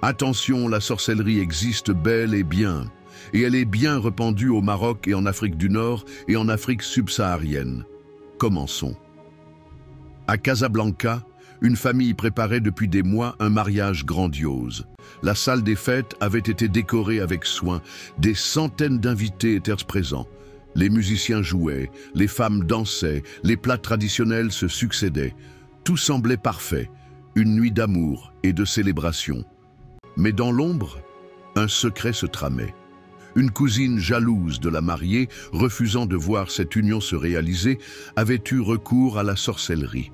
Attention, la sorcellerie existe bel et bien, et elle est bien répandue au Maroc et en Afrique du Nord et en Afrique subsaharienne. Commençons. À Casablanca, une famille préparait depuis des mois un mariage grandiose. La salle des fêtes avait été décorée avec soin, des centaines d'invités étaient présents. Les musiciens jouaient, les femmes dansaient, les plats traditionnels se succédaient. Tout semblait parfait, une nuit d'amour et de célébration. Mais dans l'ombre, un secret se tramait. Une cousine jalouse de la mariée, refusant de voir cette union se réaliser, avait eu recours à la sorcellerie.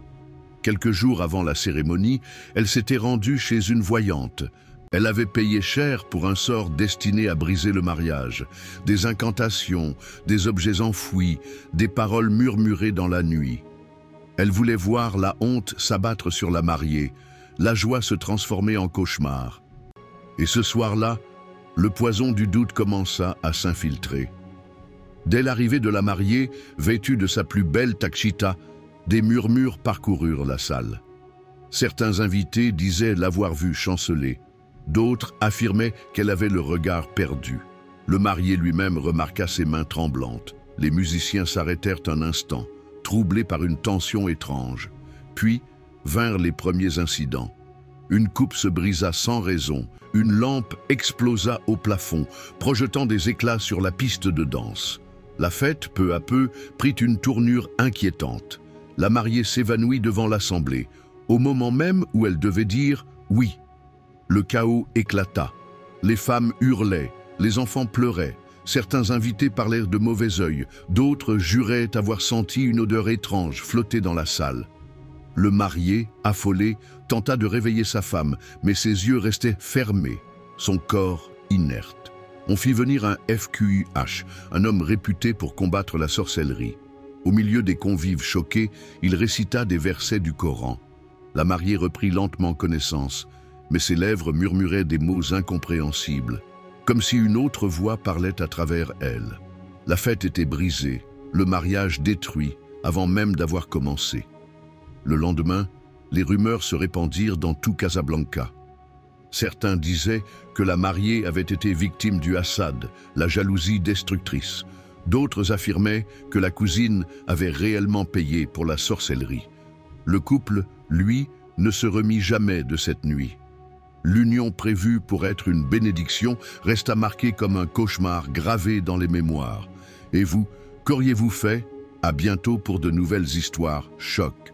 Quelques jours avant la cérémonie, elle s'était rendue chez une voyante. Elle avait payé cher pour un sort destiné à briser le mariage. Des incantations, des objets enfouis, des paroles murmurées dans la nuit. Elle voulait voir la honte s'abattre sur la mariée, la joie se transformer en cauchemar. Et ce soir-là, le poison du doute commença à s'infiltrer. Dès l'arrivée de la mariée, vêtue de sa plus belle takchita, des murmures parcoururent la salle. Certains invités disaient l'avoir vue chanceler. D'autres affirmaient qu'elle avait le regard perdu. Le marié lui-même remarqua ses mains tremblantes. Les musiciens s'arrêtèrent un instant, troublés par une tension étrange. Puis vinrent les premiers incidents. Une coupe se brisa sans raison, une lampe explosa au plafond, projetant des éclats sur la piste de danse. La fête, peu à peu, prit une tournure inquiétante. La mariée s'évanouit devant l'assemblée, au moment même où elle devait dire « oui ». Le chaos éclata. Les femmes hurlaient, les enfants pleuraient. Certains invités parlèrent de mauvais œil, d'autres juraient avoir senti une odeur étrange flotter dans la salle. Le marié, affolé, tenta de réveiller sa femme, mais ses yeux restaient fermés, son corps inerte. On fit venir un FQIH, un homme réputé pour combattre la sorcellerie. Au milieu des convives choqués, il récita des versets du Coran. La mariée reprit lentement connaissance, mais ses lèvres murmuraient des mots incompréhensibles, comme si une autre voix parlait à travers elle. La fête était brisée, le mariage détruit, avant même d'avoir commencé. Le lendemain, les rumeurs se répandirent dans tout Casablanca. Certains disaient que la mariée avait été victime du Hassad, la jalousie destructrice. D'autres affirmaient que la cousine avait réellement payé pour la sorcellerie. Le couple, lui, ne se remit jamais de cette nuit. L'union prévue pour être une bénédiction resta marquée comme un cauchemar gravé dans les mémoires. Et vous, qu'auriez-vous fait? À bientôt pour de nouvelles histoires choc.